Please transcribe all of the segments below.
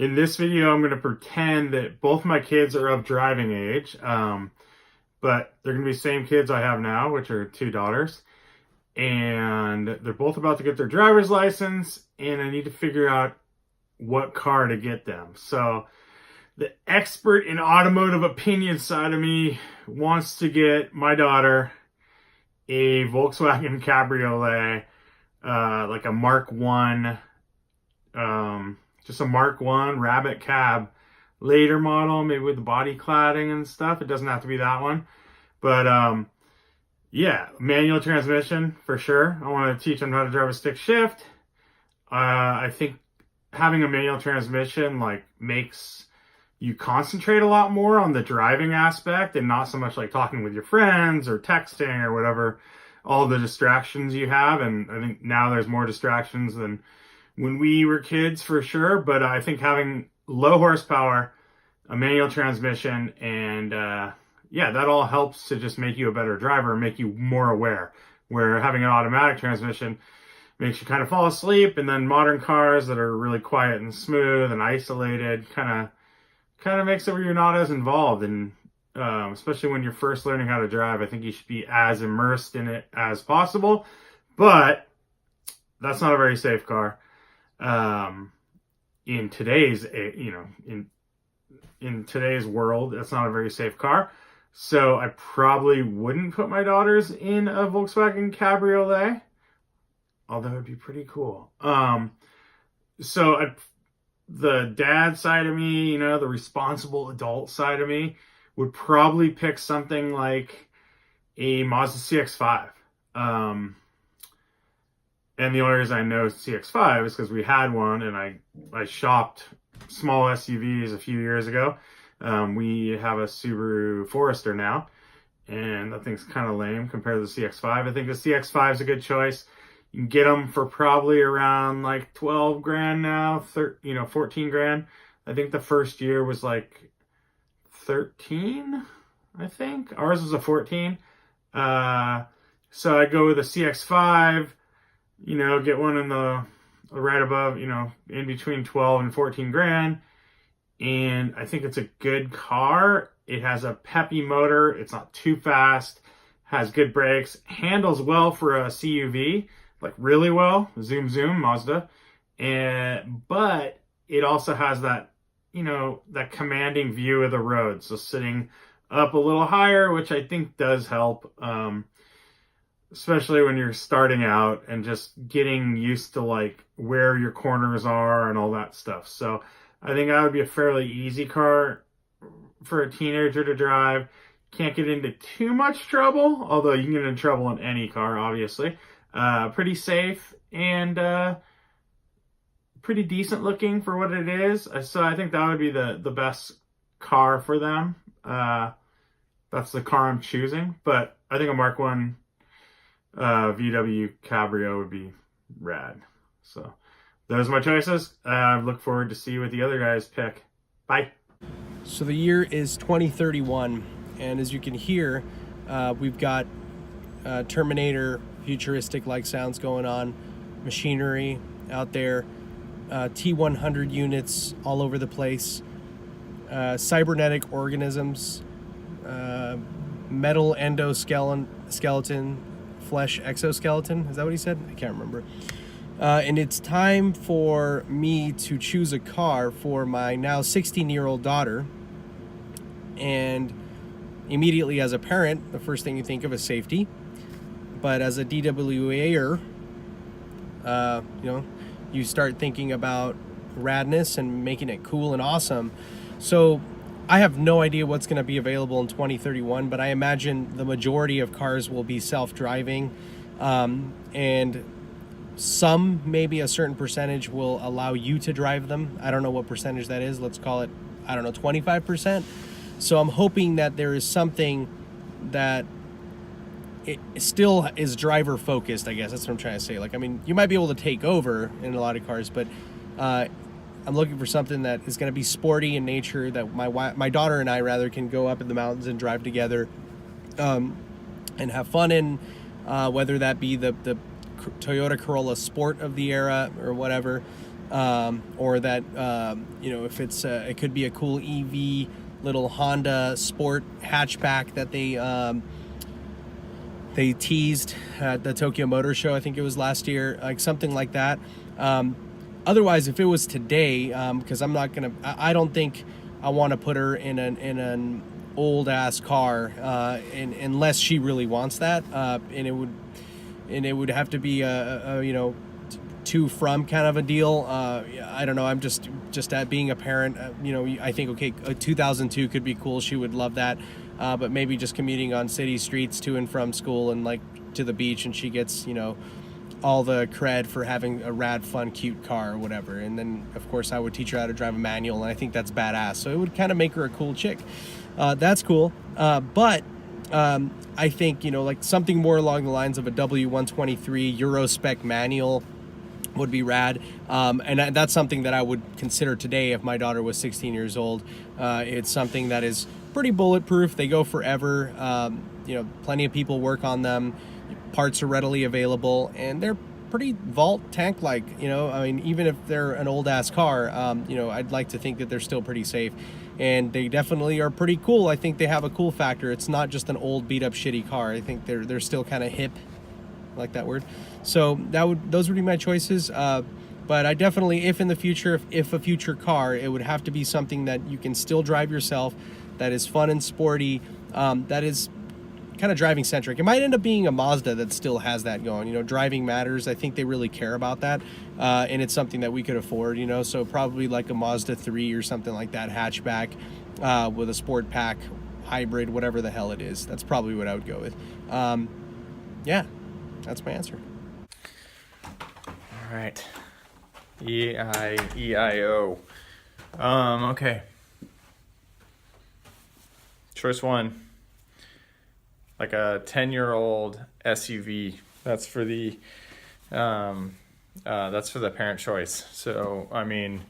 In this video, I'm going to pretend that both my kids are of driving age, but they're going to be the same kids I have now, which are two daughters. And they're both about to get their driver's license, and I need to figure out what car to get them. So the expert in automotive opinion side of me wants to get my daughter a Volkswagen Cabriolet, like a Mark 1, just a Mark 1 Rabbit Cab, later model, maybe with the body cladding and stuff. It doesn't have to be that one. But yeah, manual transmission for sure. I want to teach them how to drive a stick shift. I think having a manual transmission like makes you concentrate a lot more on the driving aspect and not so much like talking with your friends or texting or whatever, all the distractions you have. And I think now there's more distractions than when we were kids for sure. But I think having low horsepower, a manual transmission, and yeah, that all helps to just make you a better driver and make you more aware. Where having an automatic transmission makes you kind of fall asleep, and then modern cars that are really quiet and smooth and isolated kind of makes it where you're not as involved. And especially when you're first learning how to drive, I think you should be as immersed in it as possible. But that's not a very safe car. In today's, in today's world, that's not a very safe car. So I probably wouldn't put my daughters in a Volkswagen Cabriolet, although it'd be pretty cool. The dad side of me, the responsible adult side of me, would probably pick something like a Mazda CX-5. And the only reason I know CX-5 is because we had one, and I shopped small SUVs a few years ago. We have a Subaru Forester now, and that thing's kind of lame compared to the CX-5. I think the CX-5 is a good choice. You can get them for probably around like 12 grand now, 14 grand. I think the first year was like 13, I think. Ours was a 14. So I go with a CX-5, get one in the right above, in between 12 and 14 grand. And I think it's a good car. It has a peppy motor. It's not too fast, has good brakes, handles well for a CUV, like really well, zoom Mazda. But it also has that, that commanding view of the road. So sitting up a little higher, which I think does help, especially when you're starting out and just getting used to like where your corners are and all that stuff. So I think that would be a fairly easy car for a teenager to drive. Can't get into too much trouble, although you can get into trouble in any car, obviously. Pretty safe and pretty decent looking for what it is. So I think that would be the best car for them. That's the car I'm choosing. But I think a Mark 1 VW Cabrio would be rad. So those are my choices. I look forward to see what the other guys pick. Bye. So the year is 2031, and as you can hear, we've got Terminator futuristic-like sounds going on, machinery out there, T100 units all over the place, cybernetic organisms, metal endoskeleton, flesh exoskeleton. Is that what he said? I can't remember. And it's time for me to choose a car for my now 16-year-old daughter. And immediately as a parent, the first thing you think of is safety. But as a DWA'er, you start thinking about radness and making it cool and awesome. So I have no idea what's going to be available in 2031, but I imagine the majority of cars will be self-driving, and some, maybe a certain percentage, will allow you to drive them. I don't know what percentage that is. Let's call it, 25%. So I'm hoping that there is something that it still is driver focused, I guess. That's what I'm trying to say. You might be able to take over in a lot of cars, but I'm looking for something that is going to be sporty in nature, that my daughter and I rather can go up in the mountains and drive together, and have fun in, whether that be the Toyota Corolla Sport of the era or whatever. or that if it's it could be a cool EV little Honda Sport hatchback that they teased at the Tokyo Motor Show. I think it was last year, like something like that. Otherwise, if it was today, because I don't think I want to put her in an old ass car, unless she really wants that, and it would have to be a to from kind of a deal. I don't know. I'm just at being a parent. I think okay, a 2002 could be cool. She would love that. But maybe just commuting on city streets to and from school and like to the beach, and she gets all the cred for having a rad, fun, cute car or whatever. And then of course I would teach her how to drive a manual, and I think that's badass. So it would kind of make her a cool chick. That's cool. But I think like something more along the lines of a W123 Euro spec manual would be rad. And that's something that I would consider today if my daughter was 16 years old. It's something that is pretty bulletproof. They go forever. Plenty of people work on them. Parts are readily available, and they're pretty vault tank like. I mean, even if they're an old ass car, I'd like to think that they're still pretty safe, and they definitely are pretty cool. I think they have a cool factor. It's not just an old beat up shitty car. I think they're still kind of hip, like that word. So those would be my choices. But I definitely, if in the future, if a future car, it would have to be something that you can still drive yourself, that is fun and sporty, that is kind of driving centric. It might end up being a Mazda that still has that going. Driving matters. I think they really care about that, and it's something that we could afford. So probably like a Mazda 3 or something like that, hatchback, with a sport pack, hybrid, whatever the hell it is. That's probably what I would go with. Yeah, that's my answer. All right. E-I-E-I-O. Okay. Choice one. Like a 10-year-old SUV. That's for the parent choice. So, I mean,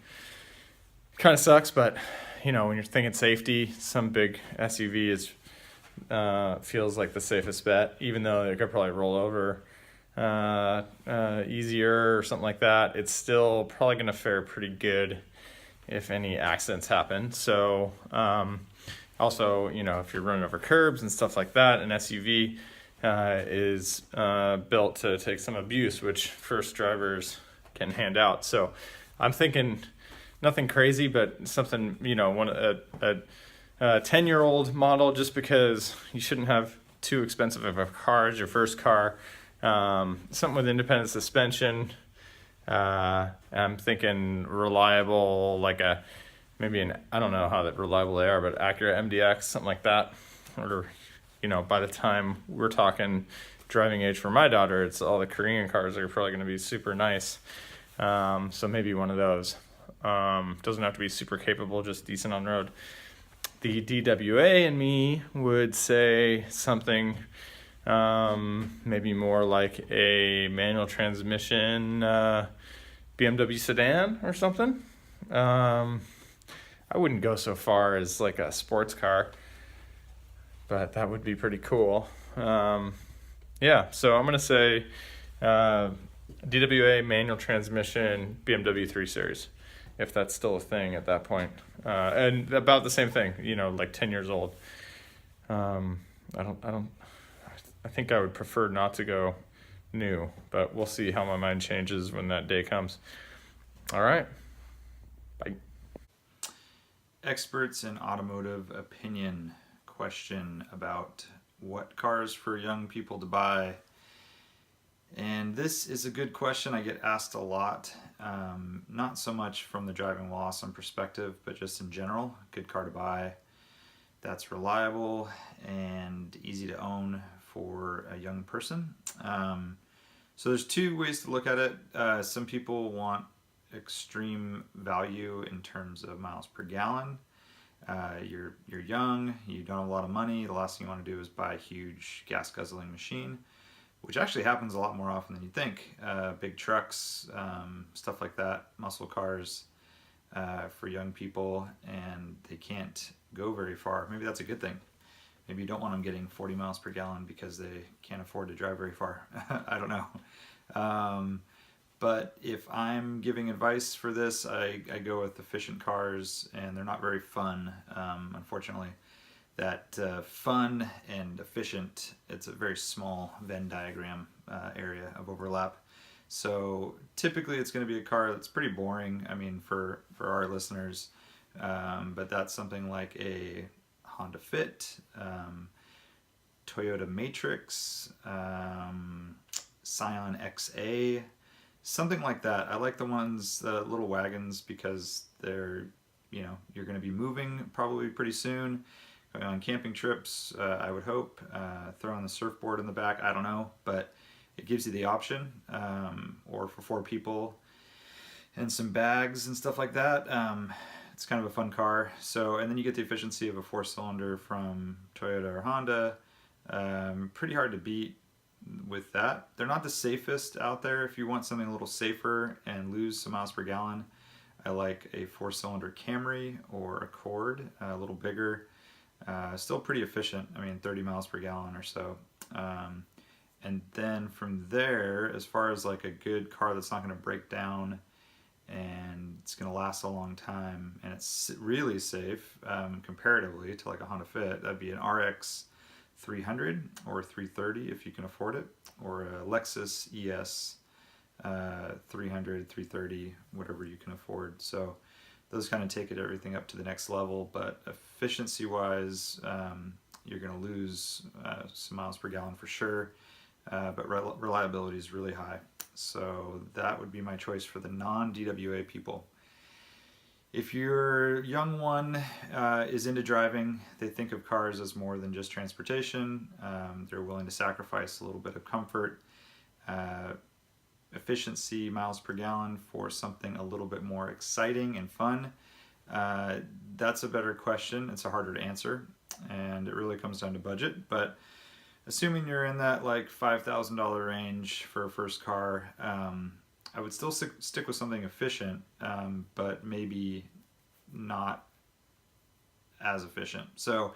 kind of sucks, but when you're thinking safety, some big SUV feels like the safest bet, even though it could probably roll over easier or something like that. It's still probably going to fare pretty good if any accidents happen. So also, if you're running over curbs and stuff like that, an SUV is built to take some abuse, which first drivers can hand out. So I'm thinking nothing crazy, but something, a 10-year-old model, just because you shouldn't have too expensive of a car as your first car. Something with independent suspension. I'm thinking reliable, like I don't know how reliable they are, but Acura MDX, something like that. Or, by the time we're talking driving age for my daughter, it's all the Korean cars are probably going to be super nice. So maybe one of those. Doesn't have to be super capable, just decent on road. The DWA in me would say something maybe more like a manual transmission BMW sedan or something. I wouldn't go so far as like a sports car, but that would be pretty cool. Yeah, so I'm going to say DWA manual transmission BMW 3 Series, if that's still a thing at that point. And about the same thing, like 10 years old. I think I would prefer not to go new, but we'll see how my mind changes when that day comes. All right. Bye. Experts in automotive opinion question about what cars for young people to buy. And this is a good question. I get asked a lot, not so much from the driving while awesome perspective, but just in general. Good car to buy that's reliable and easy to own for a young person. So there's two ways to look at it. Some people want extreme value in terms of miles per gallon. You're young, you don't have a lot of money, the last thing you want to do is buy a huge gas guzzling machine, which actually happens a lot more often than you think. Big trucks, stuff like that, muscle cars for young people, and they can't go very far. Maybe that's a good thing. Maybe you don't want them getting 40 miles per gallon because they can't afford to drive very far. I don't know. But if I'm giving advice for this, I go with efficient cars, and they're not very fun, unfortunately. That fun and efficient, it's a very small Venn diagram area of overlap. So typically it's going to be a car that's pretty boring, I mean, for our listeners. But that's something like a Honda Fit, Toyota Matrix, Scion XA, something like that. I like the ones, the little wagons, because they're, you're going to be moving probably pretty soon, going on camping trips, I would hope, throwing the surfboard in the back, I don't know, but it gives you the option, or for 4 people and some bags and stuff like that. It's kind of a fun car. So, and then you get the efficiency of a 4-cylinder from Toyota or Honda. Pretty hard to beat with that. They're not the safest out there. If you want something a little safer and lose some miles per gallon, I like a 4-cylinder Camry or Accord, a little bigger. Still pretty efficient. I mean, 30 miles per gallon or so. And then from there, as far as like a good car that's not going to break down and it's going to last a long time and it's really safe, comparatively to like a Honda Fit, that'd be an RX 300 or 330 if you can afford it, or a Lexus ES 300, 330, whatever you can afford. So those kind of take it everything up to the next level, but efficiency wise, you're going to lose some miles per gallon for sure, but reliability is really high. So that would be my choice for the non-DWA people. If your young one is into driving, they think of cars as more than just transportation. They're willing to sacrifice a little bit of comfort, efficiency, miles per gallon for something a little bit more exciting and fun. That's a better question. It's a harder to answer, and it really comes down to budget. But assuming you're in that like $5,000 range for a first car, I would still stick with something efficient, but maybe not as efficient. So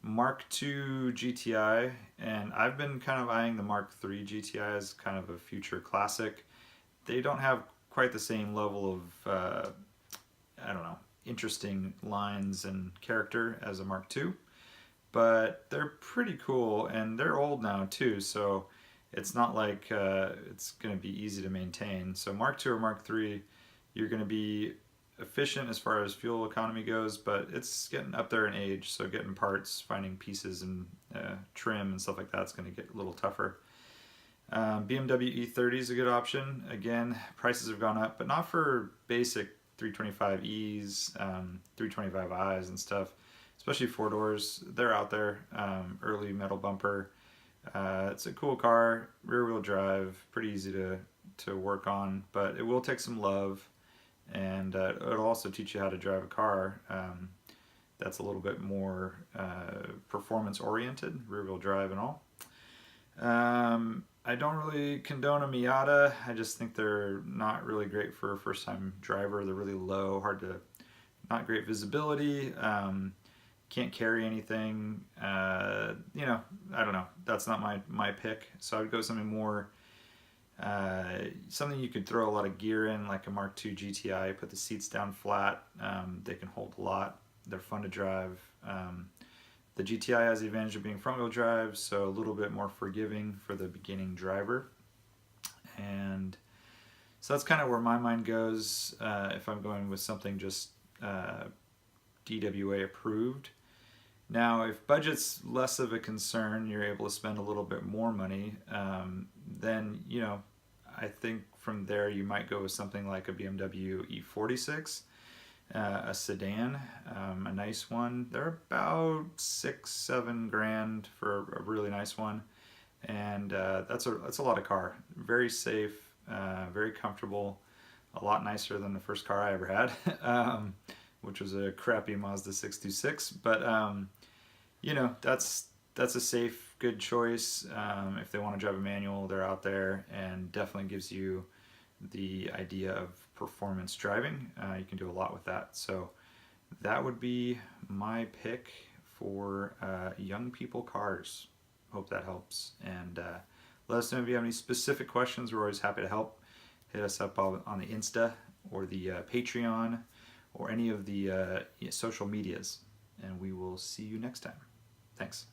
Mark II GTI, and I've been kind of eyeing the Mark III GTI as kind of a future classic. They don't have quite the same level of, I don't know, interesting lines and character as a Mark II, but they're pretty cool, and they're old now too, so it's not like it's going to be easy to maintain. So Mark II or Mark III, you're going to be efficient as far as fuel economy goes, but it's getting up there in age, so getting parts, finding pieces and trim and stuff like that's going to get a little tougher. BMW E30 is a good option. Again, prices have gone up, but not for basic 325Es, 325is and stuff, especially 4-doors. They're out there. Early metal bumper. It's a cool car, rear-wheel drive, pretty easy to work on, but it will take some love, and it'll also teach you how to drive a car that's a little bit more performance-oriented, rear-wheel drive and all. I don't really condone a Miata. I just think they're not really great for a first-time driver. They're really low, not great visibility. Can't carry anything. I don't know. That's not my pick. So I would go with something more, something you could throw a lot of gear in, like a Mark II GTI. Put the seats down flat. They can hold a lot. They're fun to drive. The GTI has the advantage of being front-wheel drive, so a little bit more forgiving for the beginning driver. And so that's kind of where my mind goes if I'm going with something just DWA approved. Now, if budget's less of a concern, you're able to spend a little bit more money, then, I think from there you might go with something like a BMW E46, a sedan, a nice one. They're about $6-7 grand for a really nice one, and that's a lot of car. Very safe, very comfortable, a lot nicer than the first car I ever had, which was a crappy Mazda 626. But that's a safe, good choice. If they want to drive a manual, they're out there, and definitely gives you the idea of performance driving. You can do a lot with that. So that would be my pick for young people cars. Hope that helps. And let us know if you have any specific questions. We're always happy to help. hit us up on the Insta or the Patreon or any of the social medias, and we will see you next time. Thanks.